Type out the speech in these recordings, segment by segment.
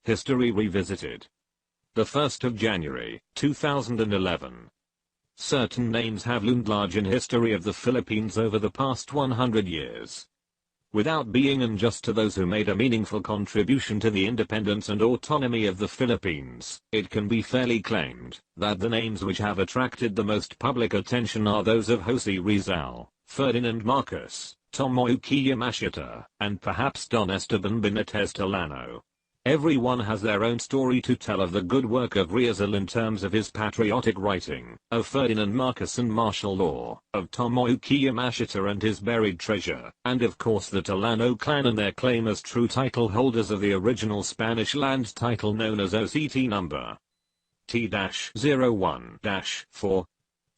History Revisited. The 1st of January, 2011. Certain names have loomed large in history of the Philippines over the past 100 years. Without being unjust to those who made a meaningful contribution to the independence and autonomy of the Philippines, it can be fairly claimed that the names which have attracted the most public attention are those of Jose Rizal, Ferdinand Marcos, Tomoyuki Yamashita, and perhaps Don Esteban Benitez Tolano. Everyone has their own story to tell of the good work of Rizal in terms of his patriotic writing, of Ferdinand Marcos and martial law, of Tomoyuki Yamashita and his buried treasure, and of course the Tolano clan and their claim as true title holders of the original Spanish land title known as OCT number T-01-4.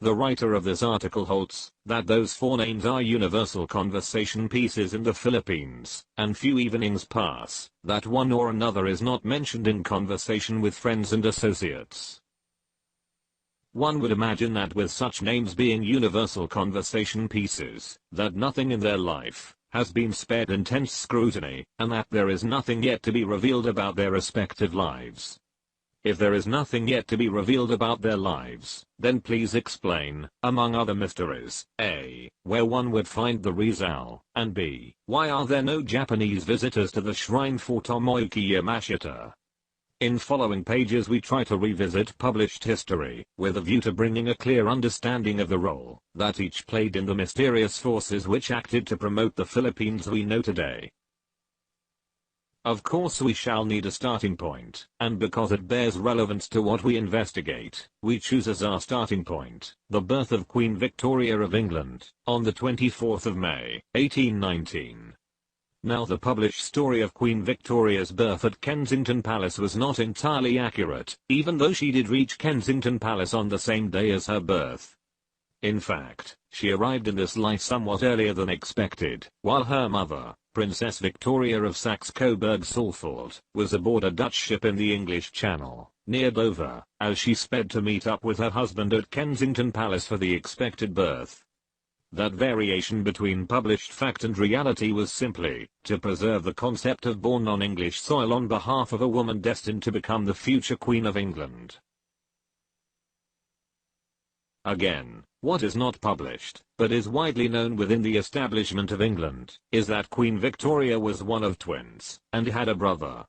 The writer of this article holds that those 4 names are universal conversation pieces in the Philippines, and few evenings pass that one or another is not mentioned in conversation with friends and associates. One would imagine that with such names being universal conversation pieces, that nothing in their life has been spared intense scrutiny, and that there is nothing yet to be revealed about their respective lives. If there is nothing yet to be revealed about their lives, then please explain, among other mysteries, A. where one would find the Rizal, and B. why are there no Japanese visitors to the shrine for Tomoyuki Yamashita? In following pages we try to revisit published history, with a view to bringing a clear understanding of the role that each played in the mysterious forces which acted to promote the Philippines we know today. Of course we shall need a starting point, and because it bears relevance to what we investigate, we choose as our starting point the birth of Queen Victoria of England, on the 24th of May, 1819. Now the published story of Queen Victoria's birth at Kensington Palace was not entirely accurate, even though she did reach Kensington Palace on the same day as her birth. In fact, she arrived in this life somewhat earlier than expected, while her mother, Princess Victoria of Saxe-Coburg-Saalfeld, was aboard a Dutch ship in the English Channel, near Dover, as she sped to meet up with her husband at Kensington Palace for the expected birth. That variation between published fact and reality was simply to preserve the concept of born on English soil on behalf of a woman destined to become the future Queen of England. Again, what is not published, but is widely known within the establishment of England, is that Queen Victoria was one of twins, and had a brother.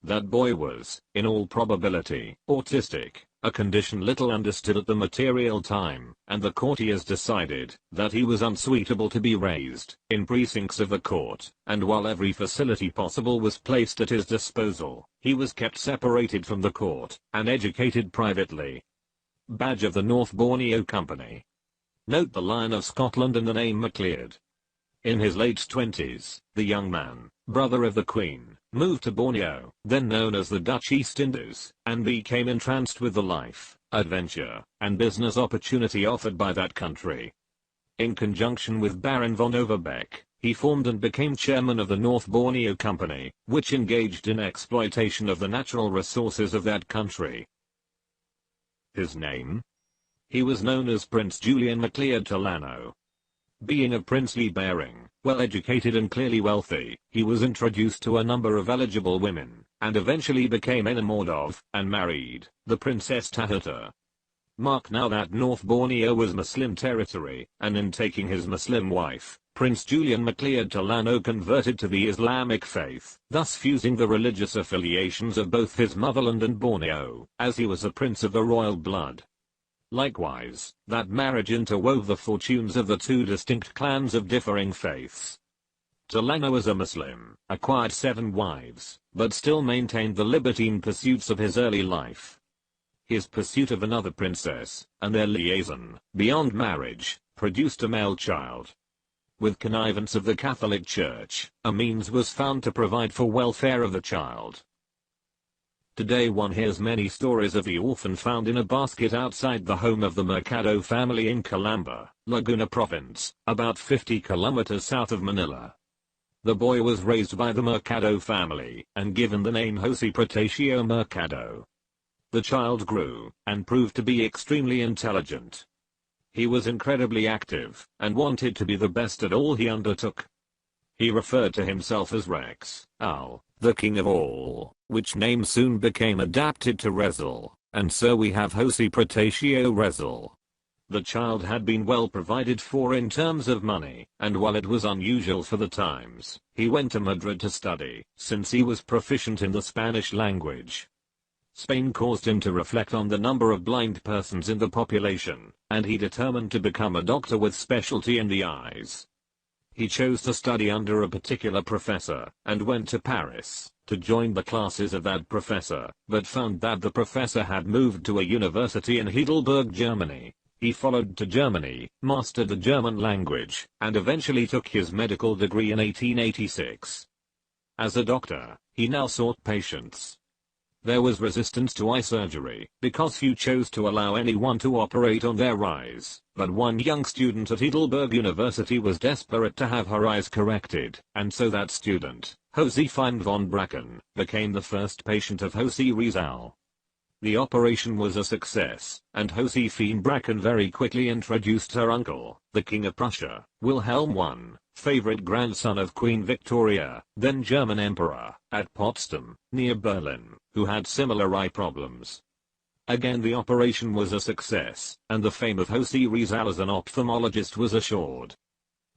That boy was, in all probability, autistic, a condition little understood at the material time, and the courtiers decided that he was unsuitable to be raised in precincts of the court, and while every facility possible was placed at his disposal, he was kept separated from the court, and educated privately. Badge of the North Borneo Company. Note the Lion of Scotland and the name MacLeod. In his late 20s, the young man, brother of the Queen, moved to Borneo, then known as the Dutch East Indies, and became entranced with the life, adventure, and business opportunity offered by that country. In conjunction with Baron von Overbeck, he formed and became chairman of the North Borneo Company, which engaged in exploitation of the natural resources of that country. His name? He was known as Prince Julian MacLeod Tolano. Being of princely bearing, well-educated and clearly wealthy, he was introduced to a number of eligible women, and eventually became enamored of, and married, the Princess Tahuta. Mark now that North Borneo was Muslim territory, and in taking his Muslim wife, Prince Julian MacLeod Tolano converted to the Islamic faith, thus fusing the religious affiliations of both his motherland and Borneo, as he was a prince of the royal blood. Likewise, that marriage interwove the fortunes of the 2 distinct clans of differing faiths. Tolano as a Muslim, acquired 7 wives, but still maintained the libertine pursuits of his early life. His pursuit of another princess, and their liaison, beyond marriage, produced a male child. With connivance of the Catholic Church, a means was found to provide for welfare of the child. Today one hears many stories of the orphan found in a basket outside the home of the Mercado family in Calamba, Laguna Province, about 50 kilometers south of Manila. The boy was raised by the Mercado family, and given the name Jose Protasio Mercado. The child grew, and proved to be extremely intelligent. He was incredibly active, and wanted to be the best at all he undertook. He referred to himself as Rex, Al, the king of all, which name soon became adapted to Rezel, and so we have Jose Protasio Rezel. The child had been well provided for in terms of money, and while it was unusual for the times, he went to Madrid to study, since he was proficient in the Spanish language. Spain caused him to reflect on the number of blind persons in the population, and he determined to become a doctor with specialty in the eyes. He chose to study under a particular professor, and went to Paris, to join the classes of that professor, but found that the professor had moved to a university in Heidelberg, Germany. He followed to Germany, mastered the German language, and eventually took his medical degree in 1886. As a doctor, he now sought patients. There was resistance to eye surgery, because few chose to allow anyone to operate on their eyes, but one young student at Heidelberg University was desperate to have her eyes corrected, and so that student, Josefine von Bracken, became the first patient of Jose Rizal. The operation was a success, and Josephine Bracken very quickly introduced her uncle, the King of Prussia, Wilhelm I, favorite grandson of Queen Victoria, then German Emperor, at Potsdam, near Berlin, who had similar eye problems. Again the operation was a success, and the fame of Jose Rizal as an ophthalmologist was assured.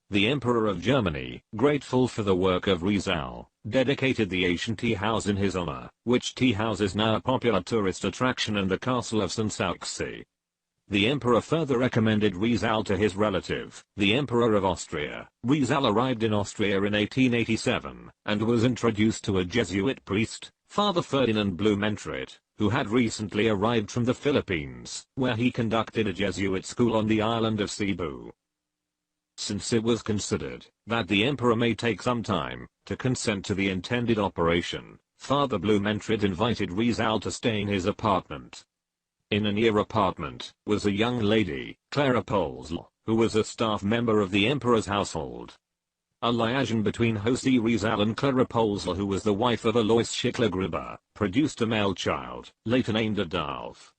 The Emperor of Germany, grateful for the work of Rizal, dedicated the ancient tea house in his honor, which tea house is now a popular tourist attraction in the castle of Sanssouci. The emperor further recommended Rizal to his relative, the Emperor of Austria. Rizal arrived in Austria in 1887, and was introduced to a Jesuit priest, Father Ferdinand Blumentritt, who had recently arrived from the Philippines, where he conducted a Jesuit school on the island of Cebu. Since it was considered that the emperor may take some time to consent to the intended operation, Father Blumentritt invited Rizal to stay in his apartment. In a near apartment was a young lady, Clara Polzl, who was a staff member of the emperor's household. A liaison between Jose Rizal and Clara Polzl, who was the wife of Alois Schicklgruber, produced a male child, later named Adolf.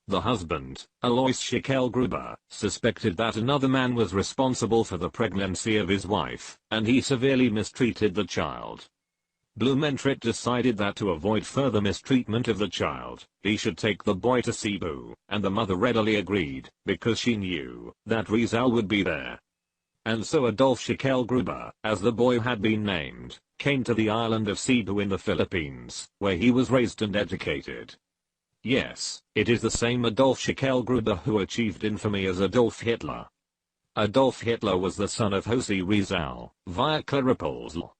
The husband, Alois Schicklgruber, suspected that another man was responsible for the pregnancy of his wife, and he severely mistreated the child. Blumentritt decided that to avoid further mistreatment of the child, he should take the boy to Cebu, and the mother readily agreed, because she knew that Rizal would be there. And so Adolf Schicklgruber, as the boy had been named, came to the island of Cebu in the Philippines, where he was raised and educated. Yes, it is the same Adolf Schicklgruber who achieved infamy as Adolf Hitler. Adolf Hitler was the son of Jose Rizal, via Clara Polzl.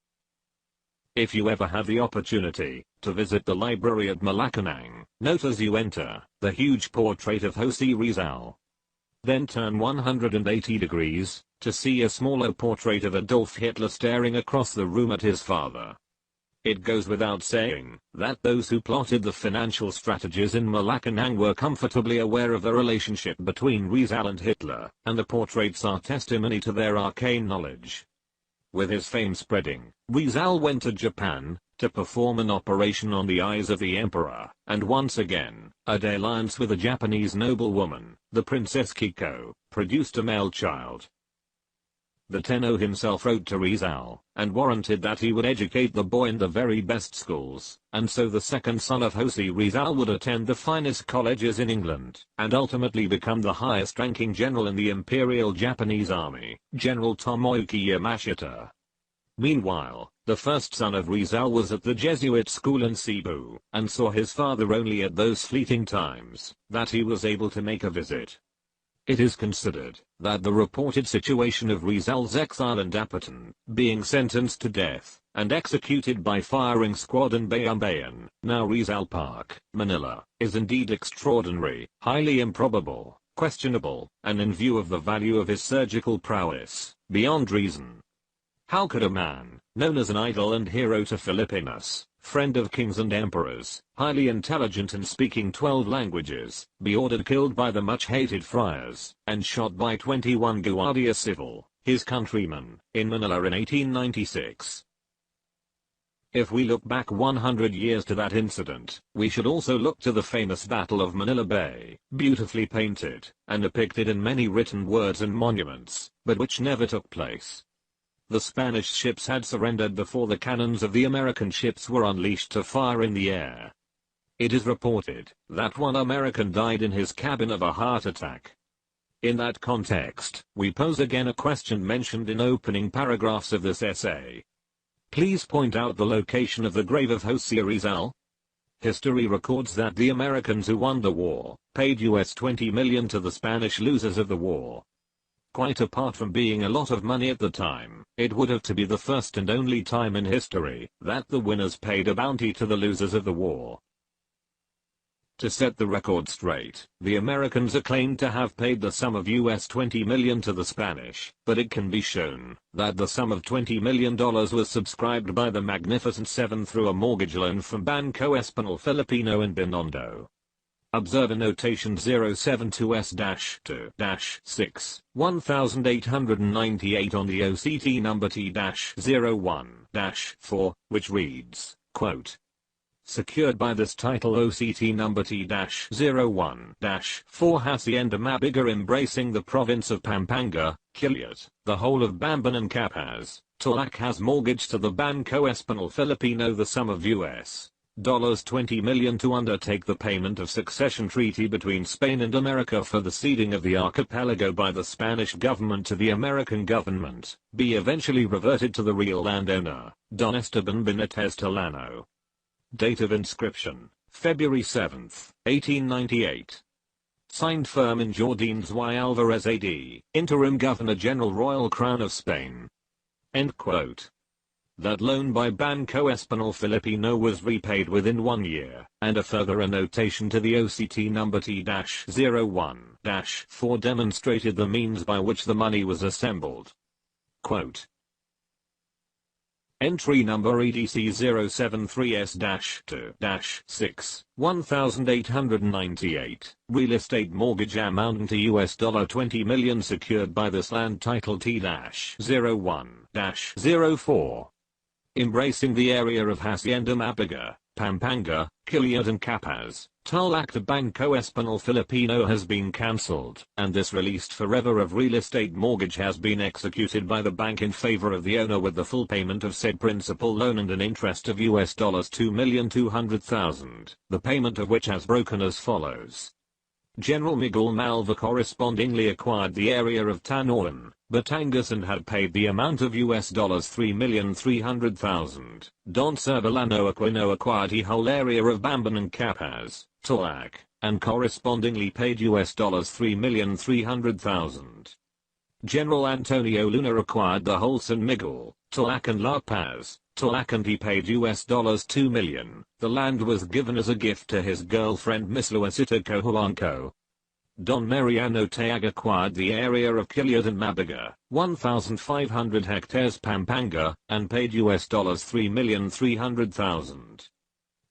If you ever have the opportunity to visit the library at Malacanang, note as you enter the huge portrait of Jose Rizal. Then turn 180 degrees to see a smaller portrait of Adolf Hitler staring across the room at his father. It goes without saying that those who plotted the financial strategies in Malacanang were comfortably aware of the relationship between Rizal and Hitler, and the portraits are testimony to their arcane knowledge. With his fame spreading, Rizal went to Japan to perform an operation on the eyes of the emperor, and once again, a dalliance with a Japanese noblewoman, the Princess Kiko, produced a male child. The Tenno himself wrote to Rizal, and warranted that he would educate the boy in the very best schools, and so the second son of Jose Rizal would attend the finest colleges in England, and ultimately become the highest-ranking general in the Imperial Japanese Army, General Tomoyuki Yamashita. Meanwhile, the first son of Rizal was at the Jesuit school in Cebu, and saw his father only at those fleeting times that he was able to make a visit. It is considered that the reported situation of Rizal's exile in Dapitan, being sentenced to death and executed by firing squad in Bayambayan, now Rizal Park, Manila, is indeed extraordinary, highly improbable, questionable, and in view of the value of his surgical prowess, beyond reason. How could a man, known as an idol and hero to Filipinos, friend of kings and emperors, highly intelligent and speaking 12 languages, be ordered killed by the much-hated friars, and shot by 21 Guardia Civil, his countrymen, in Manila in 1896? If we look back 100 years to that incident, we should also look to the famous Battle of Manila Bay, beautifully painted, and depicted in many written words and monuments, but which never took place. the Spanish ships had surrendered before the cannons of the American ships were unleashed to fire in the air. It is reported that one American died in his cabin of a heart attack. In that context, we pose again a question mentioned in opening paragraphs of this essay. Please point out the location of the grave of José Rizal. History records that the Americans who won the war paid US $20 million to the Spanish losers of the war. Quite apart from being a lot of money at the time, it would have to be the first and only time in history that the winners paid a bounty to the losers of the war. To set the record straight, the Americans are claimed to have paid the sum of US $20 million to the Spanish, but it can be shown that the sum of $20 million was subscribed by the Magnificent Seven through a mortgage loan from Banco Español Filipino in Binondo. Observe notation 072S-2-6, 1898 on the OCT number T-01-4, which reads, quote, secured by this title OCT number T-01-4 Hacienda Mabiga embracing the province of Pampanga, Quiliot, the whole of Bamban and Capaz, Tulac has mortgaged to the Banco Español Filipino the sum of US $20 million to undertake the payment of succession treaty between Spain and America for the ceding of the archipelago by the Spanish government to the American government, be eventually reverted to the real landowner, Don Esteban Benitez Tolano. Date of inscription, February 7, 1898. Signed firm in Jordines y Alvarez AD, Interim Governor General Royal Crown of Spain. End quote. That loan by Banco Español Filipino was repaid within 1 year, and a further annotation to the OCT number T-01-4 demonstrated the means by which the money was assembled. Quote, entry number EDC 073S-2-6, 1898, real estate mortgage amounting to US $20 million secured by this land title T-01-04. Embracing the area of Hacienda Mabiga, Pampanga, Quiliot and Capaz, Tulac to Banco Español Filipino has been cancelled, and this released forever of real estate mortgage has been executed by the bank in favor of the owner with the full payment of said principal loan and an interest of US $2,200,000, the payment of which has broken as follows. General Miguel Malva correspondingly acquired the area of Tanoan, Batangas and had paid the amount of US $3,300,000. Don Servilano Aquino acquired the whole area of Bamban and Capaz, Tulac, and correspondingly paid US $3,300,000. General Antonio Luna acquired the whole San Miguel, Tulac and La Paz, Tulac and he paid US $2 million. The land was given as a gift to his girlfriend Miss Luisita Cojuanco. Don Mariano Teag acquired the area of Quiliot and Mabiga, 1,500 hectares Pampanga, and paid US $3,300,000.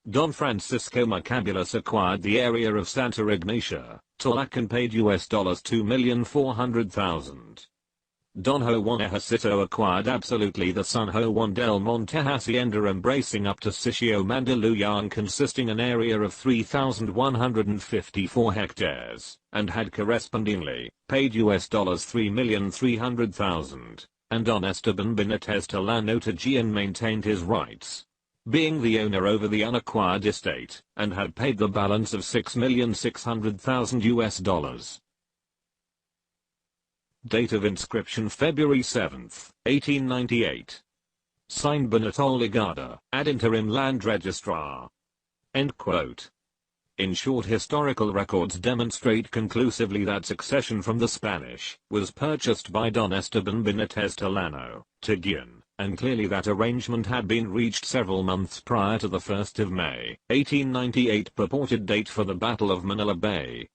Don Francisco Macabulas acquired the area of Santa Ignacia, Tulac and paid US $2,400,000. Don Juan Ejército acquired absolutely the San Juan del Monte Hacienda embracing up to Sitio Mandaluyong consisting an area of 3,154 hectares, and had correspondingly paid US $3,300,000, and Don Esteban Benitez Tolano Tajian maintained his rights, being the owner over the unacquired estate, and had paid the balance of $6,600,000 US dollars. Date of inscription February 7, 1898. Signed Benito Ligada, ad interim land registrar. End quote. In short, historical records demonstrate conclusively that succession from the Spanish was purchased by Don Esteban Benitez Tolano, Taguin, and clearly that arrangement had been reached several months prior to the 1st of May, 1898 purported date for the Battle of Manila Bay.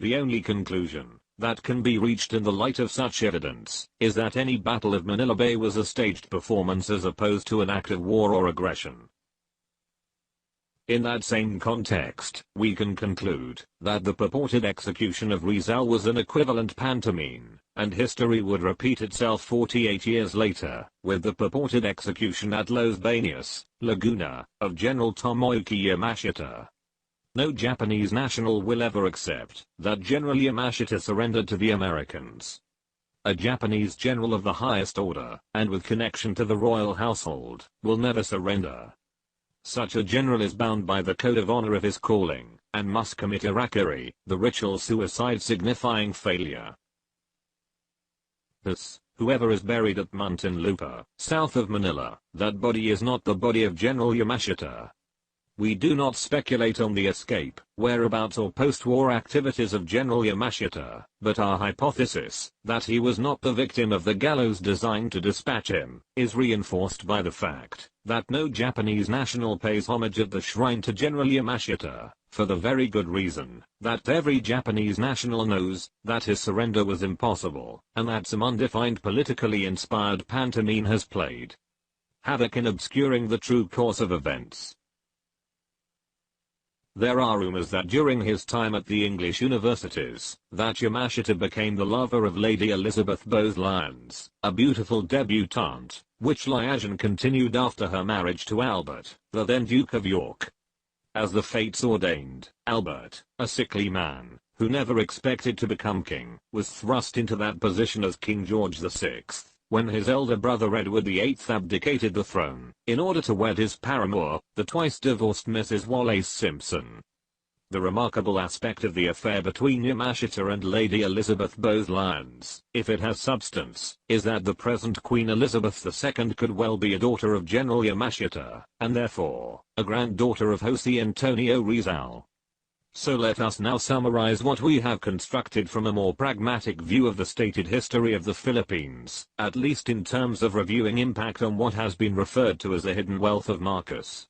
The only conclusion that can be reached in the light of such evidence is that any Battle of Manila Bay was a staged performance as opposed to an act of war or aggression. In that same context, we can conclude that the purported execution of Rizal was an equivalent pantomime, and history would repeat itself 48 years later, with the purported execution at Los Baños, Laguna, of General Tomoyuki Yamashita. No Japanese national will ever accept that General Yamashita surrendered to the Americans. a Japanese general of the highest order, and with connection to the royal household, will never surrender. Such a general is bound by the code of honor of his calling, and must commit harakiri, the ritual suicide signifying failure. Thus, whoever is buried at Muntinlupa, south of Manila, that body is not the body of General Yamashita. We do not speculate on the escape, whereabouts or post-war activities of General Yamashita, but our hypothesis, that he was not the victim of the gallows designed to dispatch him, is reinforced by the fact that no Japanese national pays homage at the shrine to General Yamashita, for the very good reason that every Japanese national knows that his surrender was impossible, and that some undefined politically inspired pantomime has played havoc in obscuring the true course of events. There are rumors that during his time at the English universities, that Yamashita became the lover of Lady Elizabeth Bowes-Lyons, a beautiful debutante, which liaison continued after her marriage to Albert, the then Duke of York. As the fates ordained, Albert, a sickly man, who never expected to become king, was thrust into that position as King George VI, when his elder brother Edward VIII abdicated the throne, in order to wed his paramour, the twice-divorced Mrs. Wallace Simpson. The remarkable aspect of the affair between Yamashita and Lady Elizabeth Bowes-Lyons, if it has substance, is that the present Queen Elizabeth II could well be a daughter of General Yamashita, and therefore, a granddaughter of Jose Antonio Rizal. So let us now summarize what we have constructed from a more pragmatic view of the stated history of the Philippines, at least in terms of reviewing impact on what has been referred to as the hidden wealth of Marcos.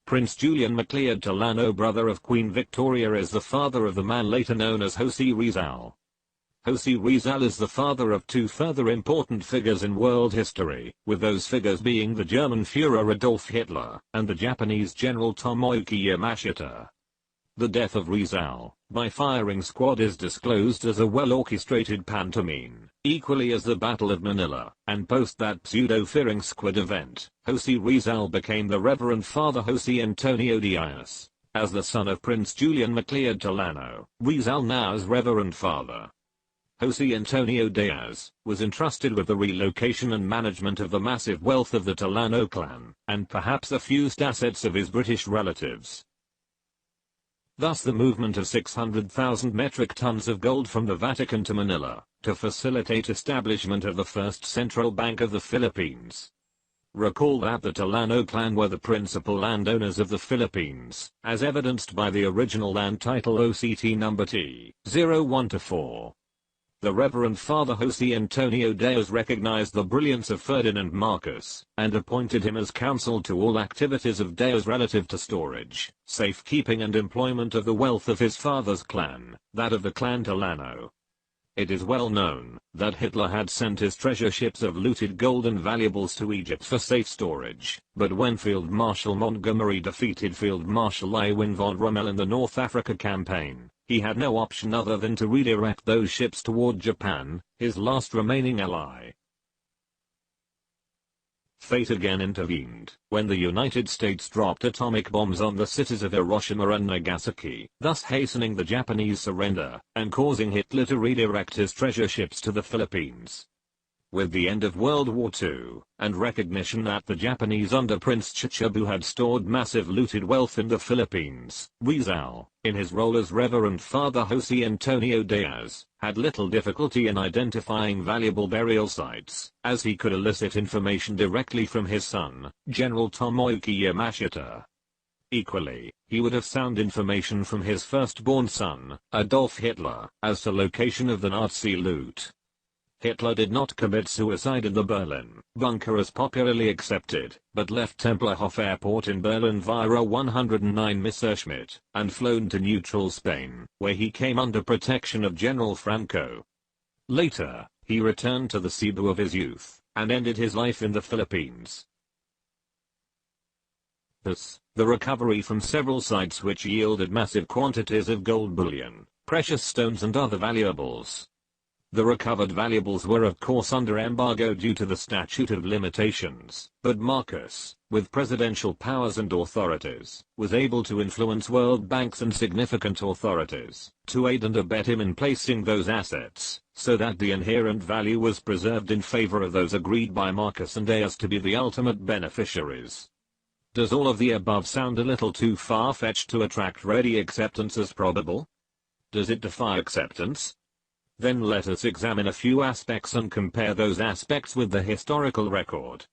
Prince Julian MacLeod Tolano, brother of Queen Victoria, is the father of the man later known as Jose Rizal. Jose Rizal is the father of two further important figures in world history, with those figures being the German Führer Adolf Hitler, and the Japanese General Tomoyuki Yamashita. The death of Rizal, by firing squad, is disclosed as a well-orchestrated pantomime, equally as the Battle of Manila, and post that pseudo-firing squad event, Jose Rizal became the Reverend Father Jose Antonio Diaz. As the son of Prince Julian MacLeod Tolano, Rizal now is Reverend Father. Jose Antonio Diaz was entrusted with the relocation and management of the massive wealth of the Tolano clan, and perhaps the fused assets of his British relatives. Thus the movement of 600,000 metric tons of gold from the Vatican to Manila, to facilitate establishment of the first central bank of the Philippines. Recall that the Tolano clan were the principal landowners of the Philippines, as evidenced by the original land title OCT number T01-4. The Reverend Father Jose Antonio Diaz recognized the brilliance of Ferdinand Marcos, and appointed him as counsel to all activities of Diaz relative to storage, safekeeping and employment of the wealth of his father's clan, that of the clan Tolano. It is well known that Hitler had sent his treasure ships of looted gold and valuables to Egypt for safe storage, but when Field Marshal Montgomery defeated Field Marshal Erwin von Rommel in the North Africa campaign, he had no option other than to redirect those ships toward Japan, his last remaining ally. Fate again intervened, when the United States dropped atomic bombs on the cities of Hiroshima and Nagasaki, thus hastening the Japanese surrender, and causing Hitler to redirect his treasure ships to the Philippines. With the end of World War II, and recognition that the Japanese under Prince Chichibu had stored massive looted wealth in the Philippines, Rizal, in his role as Reverend Father Jose Antonio Diaz, had little difficulty in identifying valuable burial sites, as he could elicit information directly from his son, General Tomoyuki Yamashita. Equally, he would have sound information from his firstborn son, Adolf Hitler, as to location of the Nazi loot. Hitler did not commit suicide in the Berlin bunker as popularly accepted, but left Tempelhof Airport in Berlin via 109 Messerschmitt, and flown to neutral Spain, where he came under protection of General Franco. Later, he returned to the Cebu of his youth, and ended his life in the Philippines. Thus, the recovery from several sites which yielded massive quantities of gold bullion, precious stones and other valuables, The recovered valuables were of course under embargo due to the statute of limitations, but Marcus, with presidential powers and authorities, was able to influence world banks and significant authorities to aid and abet him in placing those assets, so that the inherent value was preserved in favor of those agreed by Marcus and Gaius to be the ultimate beneficiaries. Does all of the above sound a little too far-fetched to attract ready acceptance as probable? Does it defy acceptance? Then let us examine a few aspects and compare those aspects with the historical record.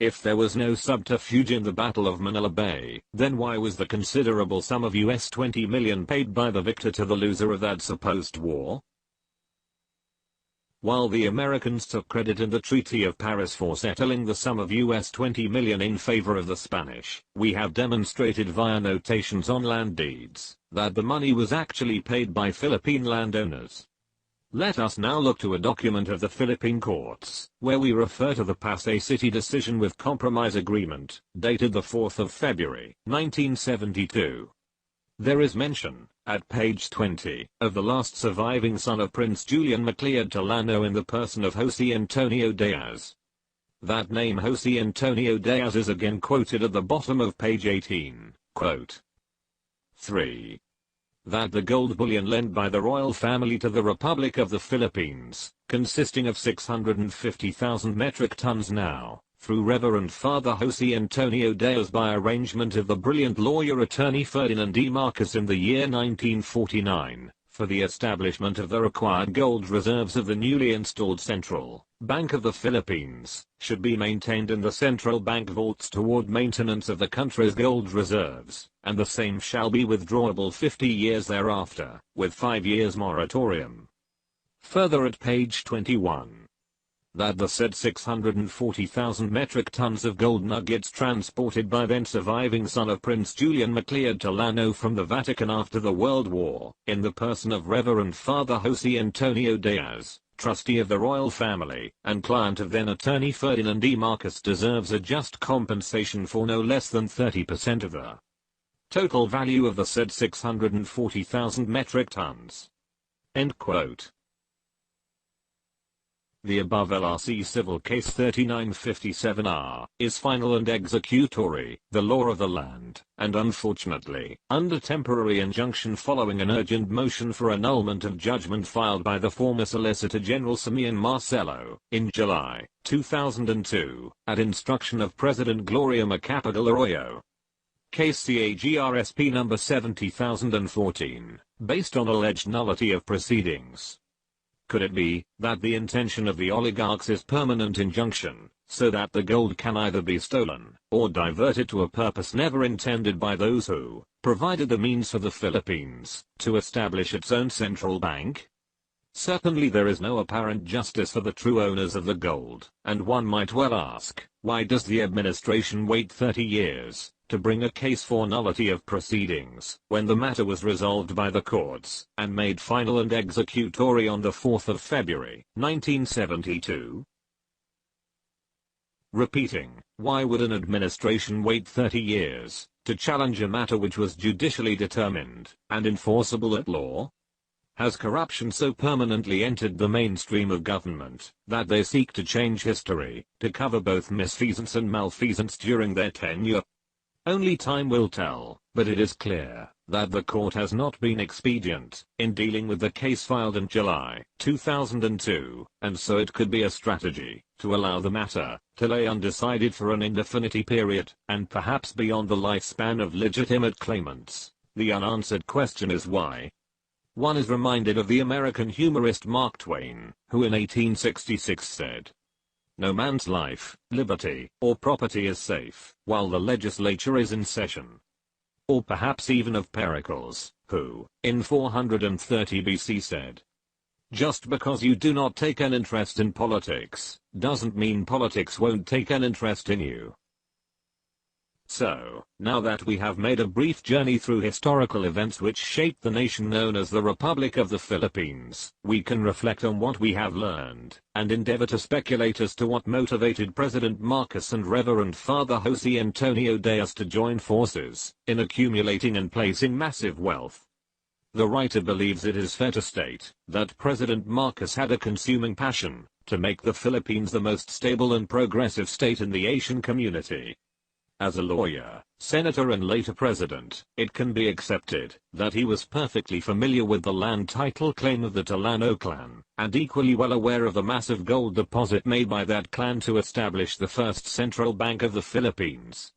If there was no subterfuge in the Battle of Manila Bay, then why was the considerable sum of US $20 million paid by the victor to the loser of that supposed war? While the Americans took credit in the Treaty of Paris for settling the sum of US $20 million in favor of the Spanish, we have demonstrated via notations on land deeds that the money was actually paid by Philippine landowners. Let us now look to a document of the Philippine Courts, where we refer to the Pasay City decision with compromise agreement, dated the 4th of February, 1972. There is mention, at page 20, of the last surviving son of Prince Julian Macleod Tolano in the person of Jose Antonio Diaz. That name Jose Antonio Diaz is again quoted at the bottom of page 18, quote. 3. That the gold bullion lent by the royal family to the Republic of the Philippines, consisting of 650,000 metric tons now, through Reverend Father Jose Antonio Diaz by arrangement of the brilliant lawyer attorney Ferdinand E. Marcos in the year 1949, for the establishment of the required gold reserves of the newly installed Central Bank of the Philippines, should be maintained in the central bank vaults toward maintenance of the country's gold reserves, and the same shall be withdrawable 50 years thereafter, with 5 years moratorium. Further at page 21. That the said 640,000 metric tons of gold nuggets transported by then surviving son of Prince Julian Macleod Tolano from the Vatican after the World War, in the person of Reverend Father Jose Antonio Diaz, trustee of the royal family, and client of then attorney Ferdinand E. Marcos, deserves a just compensation for no less than 30% of the total value of the said 640,000 metric tons. End quote. The above LRC Civil Case 3957R is final and executory, the law of the land, and unfortunately, under temporary injunction following an urgent motion for annulment of judgment filed by the former Solicitor General Simeon Marcelo, in July 2002, at instruction of President Gloria Macapagal Arroyo. Case CAGRSP number 70014, based on alleged nullity of proceedings. Could it be that the intention of the oligarchs is permanent injunction, so that the gold can either be stolen, or diverted to a purpose never intended by those who provided the means for the Philippines to establish its own central bank? Certainly there is no apparent justice for the true owners of the gold, and one might well ask, why does the administration wait 30 years to bring a case for nullity of proceedings, when the matter was resolved by the courts, and made final and executory on the 4th of February, 1972? Repeating, why would an administration wait 30 years to challenge a matter which was judicially determined and enforceable at law? Has corruption so permanently entered the mainstream of government that they seek to change history to cover both misfeasance and malfeasance during their tenure? Only time will tell, but it is clear that the court has not been expedient in dealing with the case filed in July 2002, and so it could be a strategy to allow the matter to lay undecided for an indefinite period, and perhaps beyond the lifespan of legitimate claimants. The unanswered question is why. One is reminded of the American humorist Mark Twain, who in 1866 said, "No man's life, liberty, or property is safe while the legislature is in session." Or perhaps even of Pericles, who, in 430 BC said, "Just because you do not take an interest in politics, doesn't mean politics won't take an interest in you." So, now that we have made a brief journey through historical events which shaped the nation known as the Republic of the Philippines, we can reflect on what we have learned, and endeavor to speculate as to what motivated President Marcos and Reverend Father Jose Antonio Diaz to join forces in accumulating and placing massive wealth. The writer believes it is fair to state that President Marcos had a consuming passion to make the Philippines the most stable and progressive state in the Asian community. As a lawyer, senator and later president, it can be accepted that he was perfectly familiar with the land title claim of the Tolano clan, and equally well aware of the massive gold deposit made by that clan to establish the first central bank of the Philippines.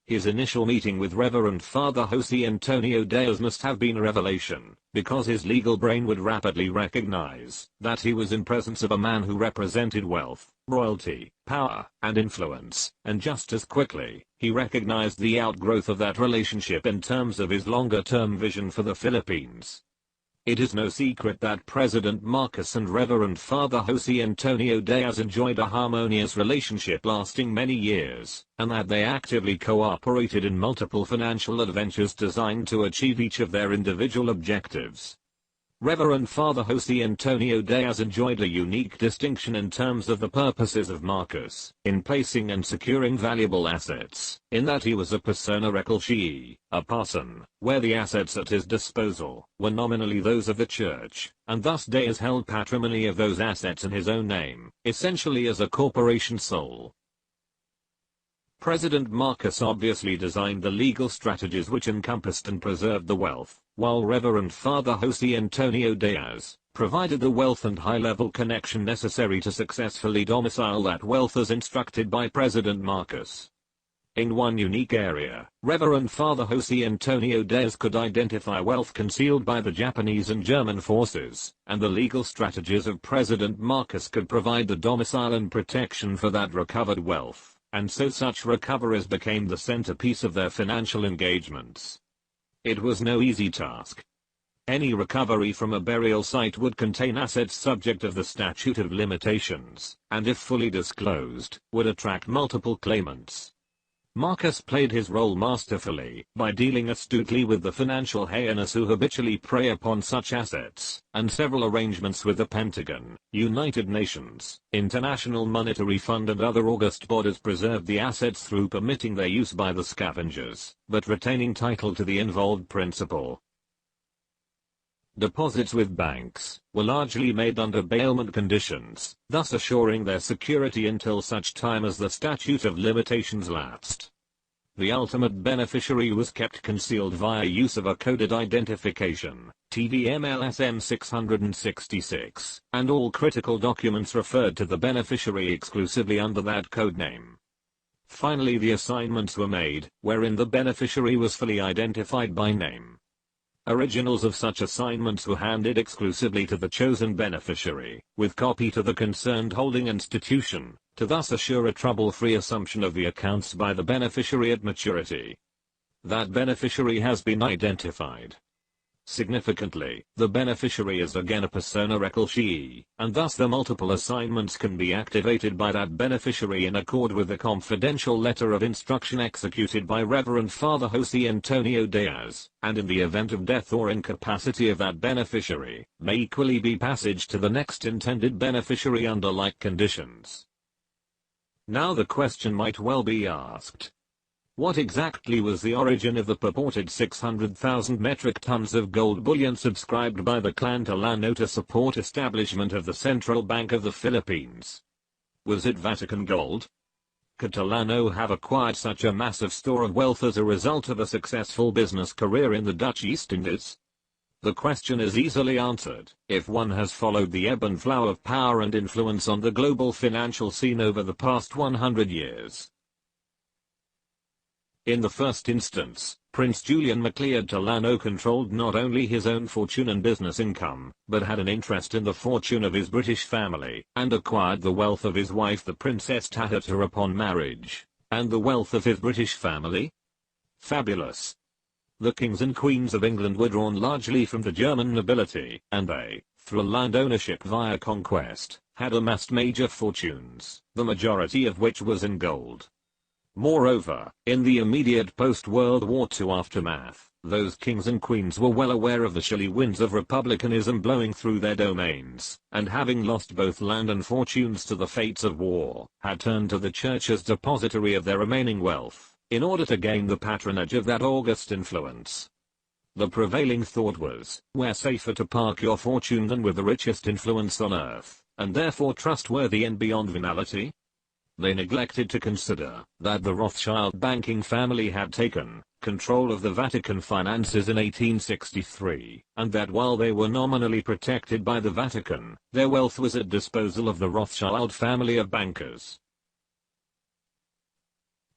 His initial meeting with Reverend Father Jose Antonio Diaz must have been a revelation, because his legal brain would rapidly recognize that he was in presence of a man who represented wealth, royalty, power, and influence, and just as quickly, he recognized the outgrowth of that relationship in terms of his longer-term vision for the Philippines. It is no secret that President Marcos and Reverend Father Jose Antonio Diaz enjoyed a harmonious relationship lasting many years, and that they actively cooperated in multiple financial adventures designed to achieve each of their individual objectives. Reverend Father Jose Antonio Diaz enjoyed a unique distinction in terms of the purposes of Marcos in placing and securing valuable assets, in that he was a persona reclusi, a parson, where the assets at his disposal were nominally those of the church, and thus Diaz held patrimony of those assets in his own name, essentially as a corporation sole. President Marcos obviously designed the legal strategies which encompassed and preserved the wealth, while Reverend Father Jose Antonio Diaz provided the wealth and high-level connection necessary to successfully domicile that wealth as instructed by President Marcos. In one unique area, Reverend Father Jose Antonio Diaz could identify wealth concealed by the Japanese and German forces, and the legal strategies of President Marcos could provide the domicile and protection for that recovered wealth. And so such recoveries became the centerpiece of their financial engagements. It was no easy task. Any recovery from a burial site would contain assets subject of the statute of limitations, and if fully disclosed, would attract multiple claimants. Marcos played his role masterfully by dealing astutely with the financial hyenas who habitually prey upon such assets, and several arrangements with the Pentagon, United Nations, International Monetary Fund and other august bodies preserved the assets through permitting their use by the scavengers, but retaining title to the involved principal. Deposits with banks were largely made under bailment conditions, thus assuring their security until such time as the statute of limitations lapsed. The ultimate beneficiary was kept concealed via use of a coded identification, TVMLSM 666, and all critical documents referred to the beneficiary exclusively under that code name. Finally, the assignments were made, wherein the beneficiary was fully identified by name. Originals of such assignments were handed exclusively to the chosen beneficiary, with copy to the concerned holding institution, to thus assure a trouble-free assumption of the accounts by the beneficiary at maturity. That beneficiary has been identified. Significantly, the beneficiary is again a persona reclusi, and thus the multiple assignments can be activated by that beneficiary in accord with the confidential letter of instruction executed by Reverend Father Jose Antonio Diaz, and in the event of death or incapacity of that beneficiary, may equally be passage to the next intended beneficiary under like conditions. Now the question might well be asked. What exactly was the origin of the purported 600,000 metric tons of gold bullion subscribed by the clan Tolano to support establishment of the Central Bank of the Philippines? Was it Vatican gold? Could Tolano have acquired such a massive store of wealth as a result of a successful business career in the Dutch East Indies? The question is easily answered if one has followed the ebb and flow of power and influence on the global financial scene over the past 100 years. In the first instance, Prince Julian MacLeod Tolano controlled not only his own fortune and business income, but had an interest in the fortune of his British family, and acquired the wealth of his wife the Princess Tahata upon marriage. And the wealth of his British family? Fabulous. The kings and queens of England were drawn largely from the German nobility, and they, through land ownership via conquest, had amassed major fortunes, the majority of which was in gold. Moreover, in the immediate post-World War II aftermath, those kings and queens were well aware of the chilly winds of republicanism blowing through their domains, and having lost both land and fortunes to the fates of war, had turned to the church as depository of their remaining wealth, in order to gain the patronage of that august influence. The prevailing thought was, where safer to park your fortune than with the richest influence on earth, and therefore trustworthy and beyond venality? They neglected to consider that the Rothschild banking family had taken control of the Vatican finances in 1863, and that while they were nominally protected by the Vatican, their wealth was at disposal of the Rothschild family of bankers.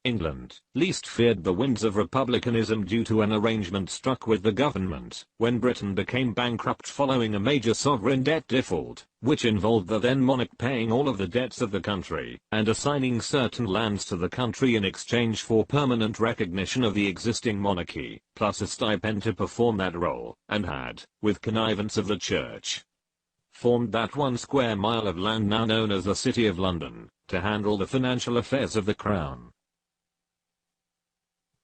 England least feared the winds of republicanism due to an arrangement struck with the government when Britain became bankrupt following a major sovereign debt default, which involved the then monarch paying all of the debts of the country and assigning certain lands to the country in exchange for permanent recognition of the existing monarchy, plus a stipend to perform that role, and had, with connivance of the church, formed that 1 square mile of land now known as the City of London, to handle the financial affairs of the Crown.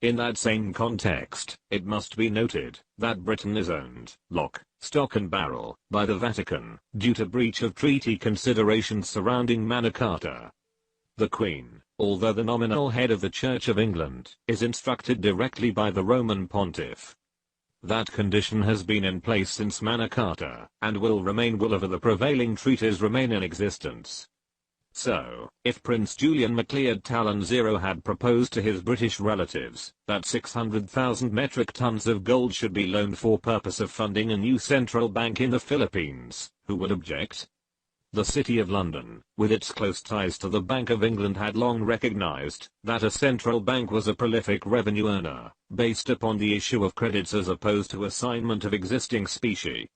In that same context, it must be noted that Britain is owned, lock, stock and barrel, by the Vatican, due to breach of treaty considerations surrounding Magna Carta. The Queen, although the nominal head of the Church of England, is instructed directly by the Roman Pontiff. That condition has been in place since Magna Carta, and will remain whenever the prevailing treaties remain in existence. So, if Prince Julian Macleod Talon-Zero had proposed to his British relatives that 600,000 metric tons of gold should be loaned for purpose of funding a new central bank in the Philippines, who would object? The City of London, with its close ties to the Bank of England, had long recognized that a central bank was a prolific revenue earner, based upon the issue of credits as opposed to assignment of existing specie.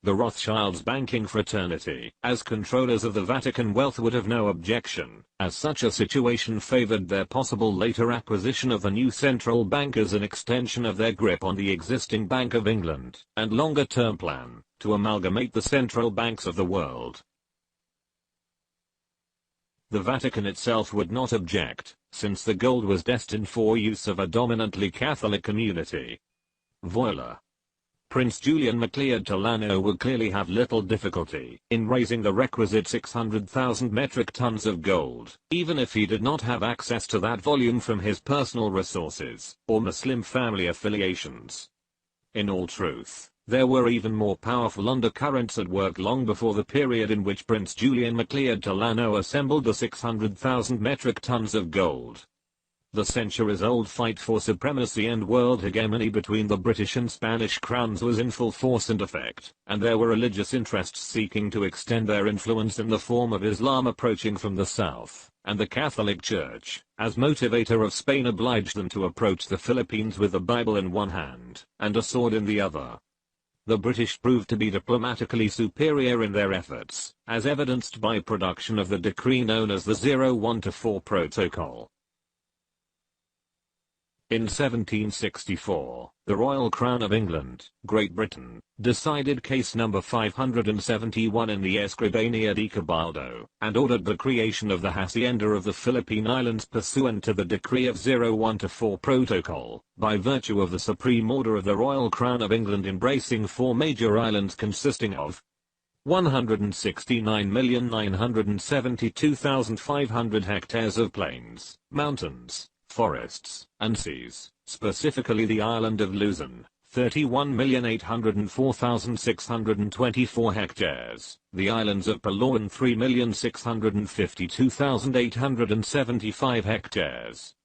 The Rothschilds' banking fraternity, as controllers of the Vatican wealth, would have no objection, as such a situation favored their possible later acquisition of the new central bank as an extension of their grip on the existing Bank of England, and longer-term plan to amalgamate the central banks of the world. The Vatican itself would not object, since the gold was destined for use of a dominantly Catholic community. Voila. Prince Julian Macleod Talano would clearly have little difficulty in raising the requisite 600,000 metric tons of gold, even if he did not have access to that volume from his personal resources, or Muslim family affiliations. In all truth, there were even more powerful undercurrents at work long before the period in which Prince Julian Macleod Talano assembled the 600,000 metric tons of gold. The centuries-old fight for supremacy and world hegemony between the British and Spanish crowns was in full force and effect, and there were religious interests seeking to extend their influence in the form of Islam approaching from the south, and the Catholic Church, as motivator of Spain, obliged them to approach the Philippines with the Bible in one hand, and a sword in the other. The British proved to be diplomatically superior in their efforts, as evidenced by production of the decree known as the 01-4 Protocol. In 1764, the Royal Crown of England, Great Britain, decided case number 571 in the Escribania de Cabaldo, and ordered the creation of the Hacienda of the Philippine Islands pursuant to the decree of 01-4 Protocol, by virtue of the supreme order of the Royal Crown of England embracing 4 major islands consisting of 169,972,500 hectares of plains, mountains, forests, and seas, specifically the island of Luzon, 31,804,624 hectares, the islands of Palawan 3,652,875 hectares,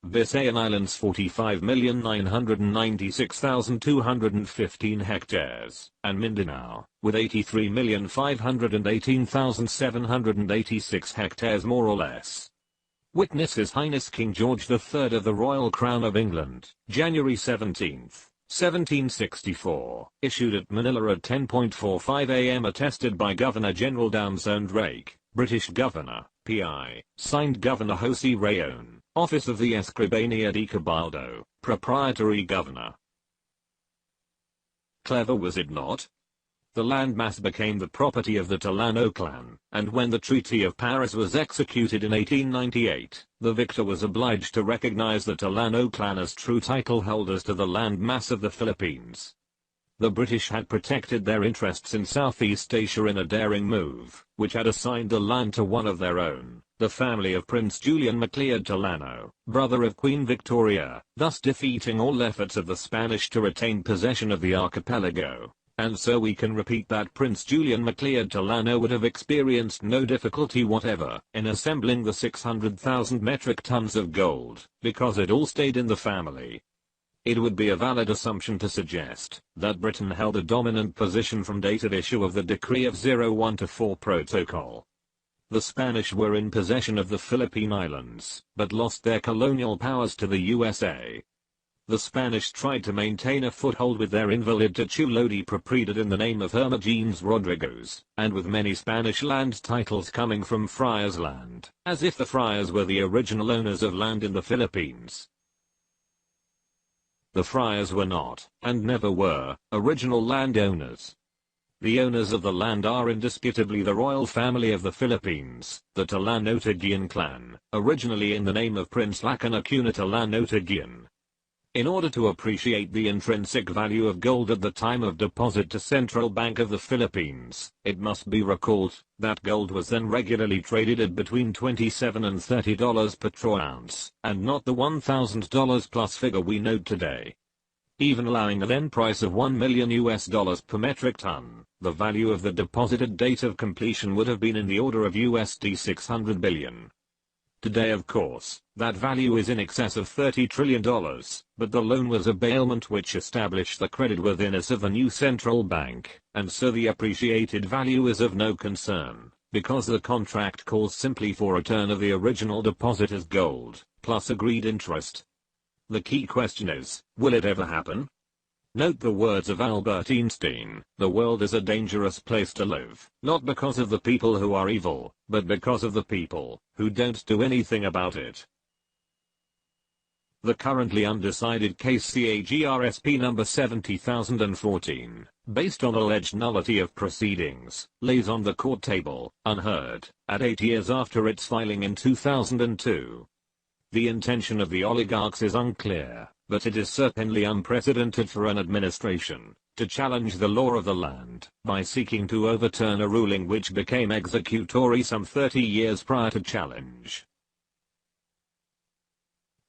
Visayan Islands 45,996,215 hectares, and Mindanao, with 83,518,786 hectares more or less. Witness His Highness King George III of the Royal Crown of England, January 17, 1764, issued at Manila at 10:45 a.m. attested by Governor-General Damson Drake, British Governor, P.I., signed Governor Jose Rayon, Office of the Escribania de Cabaldo, Proprietary Governor. Clever, was it not? The landmass became the property of the Talano clan, and when the Treaty of Paris was executed in 1898, the victor was obliged to recognize the Talano clan as true title holders to the land mass of the Philippines. The British had protected their interests in Southeast Asia in a daring move, which had assigned the land to one of their own, the family of Prince Julian MacLeod Tolano, brother of Queen Victoria, thus defeating all efforts of the Spanish to retain possession of the archipelago. And so we can repeat that Prince Julian MacLeod Tolano would have experienced no difficulty whatever in assembling the 600,000 metric tons of gold, because it all stayed in the family. It would be a valid assumption to suggest that Britain held a dominant position from date of issue of the Decree of 01-4 Protocol. The Spanish were in possession of the Philippine Islands, but lost their colonial powers to the USA. The Spanish tried to maintain a foothold with their invalid Tachulodi Propriedad in the name of Hermogenes Rodriguez, and with many Spanish land titles coming from Friars land, as if the Friars were the original owners of land in the Philippines. The Friars were not, and never were, original landowners. The owners of the land are indisputably the royal family of the Philippines, the Tolano-Taguian clan, originally in the name of Prince Lacan Acuna Tolano-Taguian. In order to appreciate the intrinsic value of gold at the time of deposit to Central Bank of the Philippines, it must be recalled that gold was then regularly traded at between $27 and $30 per troy ounce, and not the $1,000 plus figure we note today. Even allowing a then price of $1 million per metric ton, the value of the deposit at date of completion would have been in the order of USD 600 billion. Today, of course, that value is in excess of $30 trillion, but the loan was a bailment which established the creditworthiness of the new central bank, and so the appreciated value is of no concern, because the contract calls simply for return of the original deposit as gold, plus agreed interest. The key question is, will it ever happen? Note the words of Albert Einstein, the world is a dangerous place to live, not because of the people who are evil, but because of the people who don't do anything about it. The currently undecided case CAGRSP number 70014, based on alleged nullity of proceedings, lays on the court table, unheard, at 8 years after its filing in 2002. The intention of the oligarchs is unclear, but it is certainly unprecedented for an administration to challenge the law of the land by seeking to overturn a ruling which became executory some 30 years prior to challenge.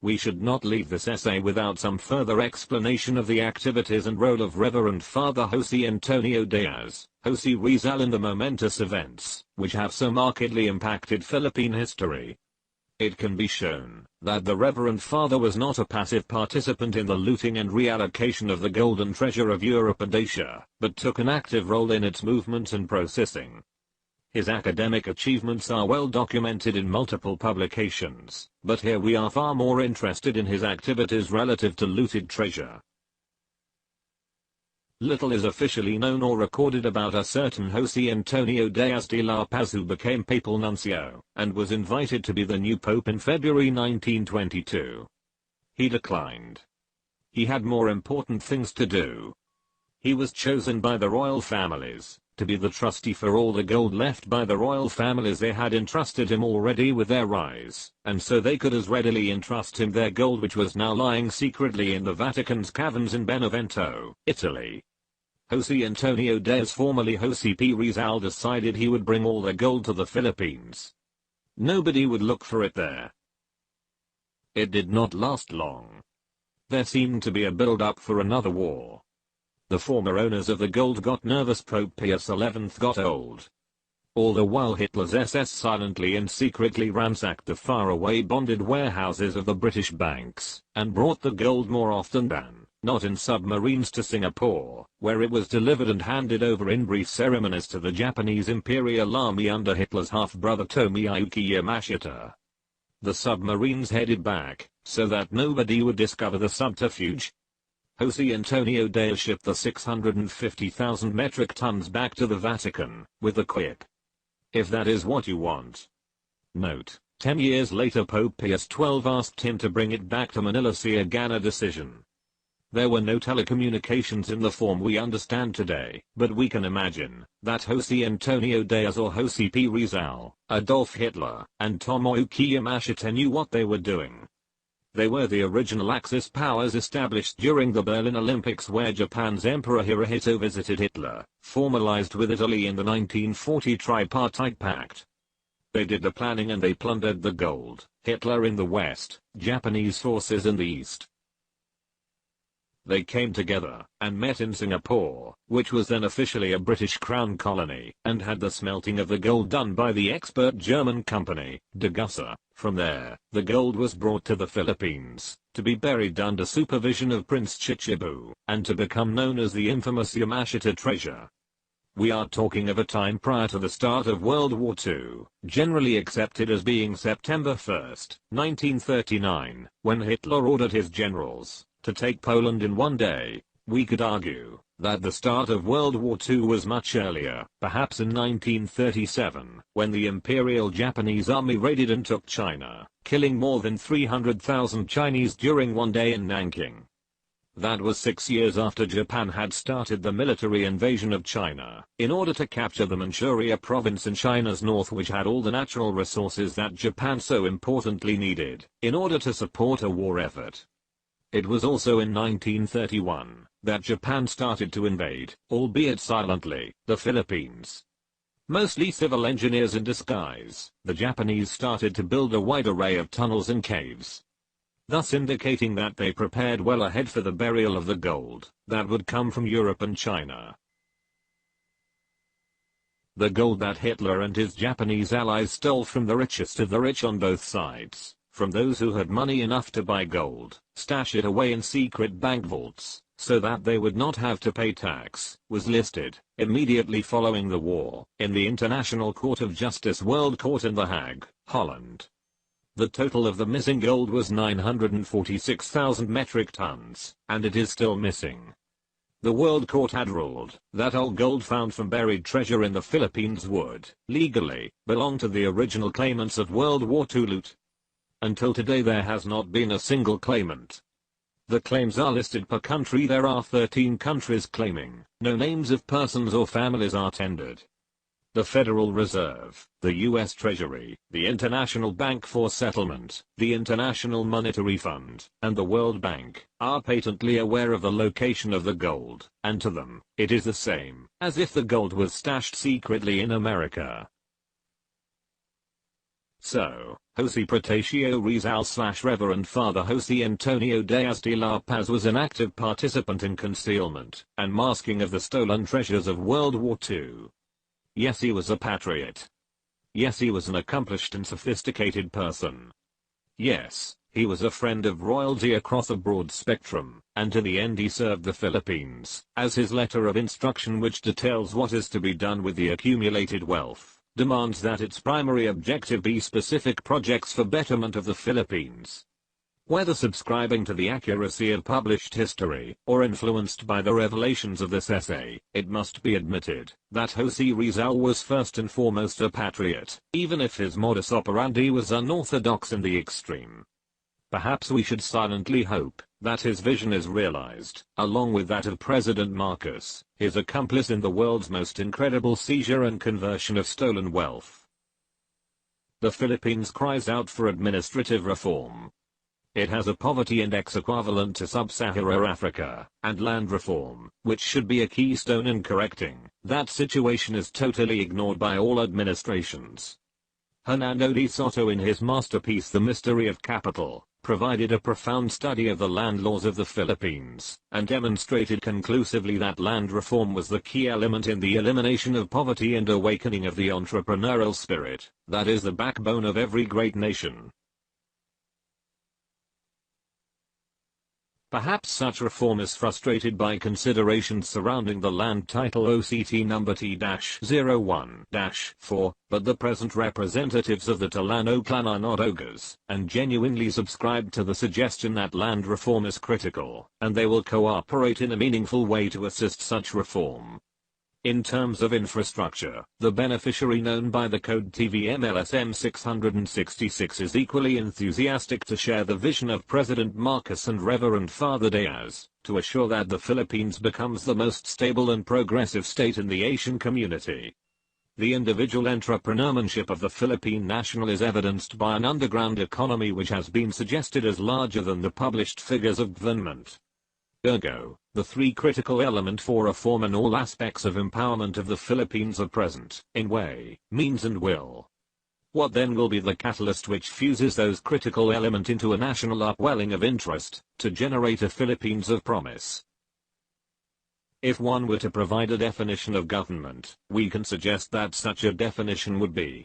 We should not leave this essay without some further explanation of the activities and role of Reverend Father Jose Antonio Diaz, Jose Rizal in the momentous events which have so markedly impacted Philippine history. It can be shown that the Reverend Father was not a passive participant in the looting and reallocation of the golden treasure of Europe and Asia, but took an active role in its movement and processing. His academic achievements are well documented in multiple publications, but here we are far more interested in his activities relative to looted treasure. Little is officially known or recorded about a certain Jose Antonio Diaz de la Paz who became papal nuncio, and was invited to be the new pope in February 1922. He declined. He had more important things to do. He was chosen by the royal families to be the trustee for all the gold left by the royal families. They had entrusted him already with their rise, and so they could as readily entrust him their gold which was now lying secretly in the Vatican's caverns in Benevento, Italy. Jose Antonio Diaz, formerly Jose P. Rizal, decided he would bring all the gold to the Philippines. Nobody would look for it there. It did not last long. There seemed to be a build-up for another war. The former owners of the gold got nervous. Pope Pius XI got old. All the while Hitler's SS silently and secretly ransacked the faraway bonded warehouses of the British banks, and brought the gold more often than not in submarines to Singapore, where it was delivered and handed over in brief ceremonies to the Japanese Imperial Army under Hitler's half-brother Tomoyuki Yamashita. The submarines headed back, so that nobody would discover the subterfuge. Jose Antonio Diaz shipped the 650,000 metric tons back to the Vatican, with a quip, "If that is what you want." Note: 10 years later Pope Pius XII asked him to bring it back to Manila. See Agana decision. There were no telecommunications in the form we understand today, but we can imagine that Jose Antonio Diaz or Jose P. Rizal, Adolf Hitler, and Tomoyuki Yamashita knew what they were doing. They were the original Axis powers established during the Berlin Olympics, where Japan's Emperor Hirohito visited Hitler, formalized with Italy in the 1940 Tripartite Pact. They did the planning and they plundered the gold, Hitler in the West, Japanese forces in the East. They came together and met in Singapore, which was then officially a British Crown colony, and had the smelting of the gold done by the expert German company, Degussa. From there, the gold was brought to the Philippines, to be buried under supervision of Prince Chichibu, and to become known as the infamous Yamashita Treasure. We are talking of a time prior to the start of World War II, generally accepted as being September 1, 1939, when Hitler ordered his generals to take Poland in one day. We could argue that the start of World War II was much earlier, perhaps in 1937, when the Imperial Japanese Army raided and took China, killing more than 300,000 Chinese during one day in Nanking. That was 6 years after Japan had started the military invasion of China, in order to capture the Manchuria province in China's north, which had all the natural resources that Japan so importantly needed, in order to support a war effort. It was also in 1931 that Japan started to invade, albeit silently, the Philippines. Mostly civil engineers in disguise, the Japanese started to build a wide array of tunnels and caves, thus indicating that they prepared well ahead for the burial of the gold that would come from Europe and China. The gold that Hitler and his Japanese allies stole from the richest of the rich on both sides, from those who had money enough to buy gold, stash it away in secret bank vaults, so that they would not have to pay tax, was listed, immediately following the war, in the International Court of Justice World Court in The Hague, Holland. The total of the missing gold was 946,000 metric tons, and it is still missing. The World Court had ruled that all gold found from buried treasure in the Philippines would, legally, belong to the original claimants of World War II loot. Until today there has not been a single claimant. The claims are listed per country. There are 13 countries claiming. No names of persons or families are tendered. The Federal Reserve, the U.S. Treasury, the International Bank for Settlement, the International Monetary Fund, and the World Bank are patently aware of the location of the gold, and to them, it is the same as if the gold was stashed secretly in America. So, Jose Protasio Rizal / Reverend Father Jose Antonio Diaz de la Paz was an active participant in concealment and masking of the stolen treasures of World War II. Yes, he was a patriot. Yes, he was an accomplished and sophisticated person. Yes, he was a friend of royalty across a broad spectrum, and to the end he served the Philippines, as his letter of instruction, which details what is to be done with the accumulated wealth, demands that its primary objective be specific projects for betterment of the Philippines. Whether subscribing to the accuracy of published history, or influenced by the revelations of this essay, it must be admitted that Jose Rizal was first and foremost a patriot, even if his modus operandi was unorthodox in the extreme. Perhaps we should silently hope that his vision is realized, along with that of President Marcos, his accomplice in the world's most incredible seizure and conversion of stolen wealth. The Philippines cries out for administrative reform. It has a poverty index equivalent to sub-Saharan Africa, and land reform, which should be a keystone in correcting that situation, is totally ignored by all administrations. Hernando de Soto, in his masterpiece The Mystery of Capital, provided a profound study of the land laws of the Philippines, and demonstrated conclusively that land reform was the key element in the elimination of poverty and awakening of the entrepreneurial spirit that is the backbone of every great nation. Perhaps such reform is frustrated by considerations surrounding the land title OCT number T-01-4, but the present representatives of the Talano clan are not ogres, and genuinely subscribe to the suggestion that land reform is critical, and they will cooperate in a meaningful way to assist such reform. In terms of infrastructure, the beneficiary known by the code TVMLSM 666 is equally enthusiastic to share the vision of President Marcos and Reverend Father Diaz, to assure that the Philippines becomes the most stable and progressive state in the Asian community. The individual entrepreneurship of the Philippine national is evidenced by an underground economy which has been suggested as larger than the published figures of government. Ergo, the three critical elements for reform in all aspects of empowerment of the Philippines are present, in way, means and will. What then will be the catalyst which fuses those critical elements into a national upwelling of interest, to generate a Philippines of promise? If one were to provide a definition of government, we can suggest that such a definition would be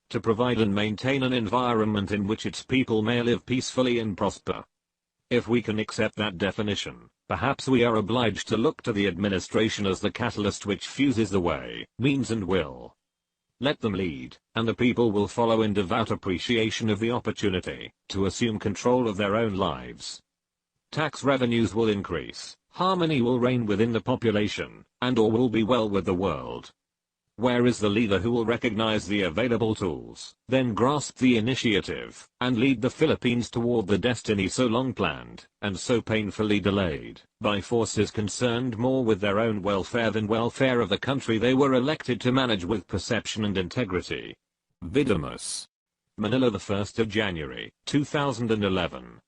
to provide and maintain an environment in which its people may live peacefully and prosper. If we can accept that definition, perhaps we are obliged to look to the administration as the catalyst which fuses the way, means and will. Let them lead, and the people will follow in devout appreciation of the opportunity to assume control of their own lives. Tax revenues will increase, harmony will reign within the population, and all will be well with the world. Where is the leader who will recognize the available tools, then grasp the initiative, and lead the Philippines toward the destiny so long planned, and so painfully delayed, by forces concerned more with their own welfare than welfare of the country they were elected to manage with perception and integrity? Vidamus. Manila, the 1st of January, 2011.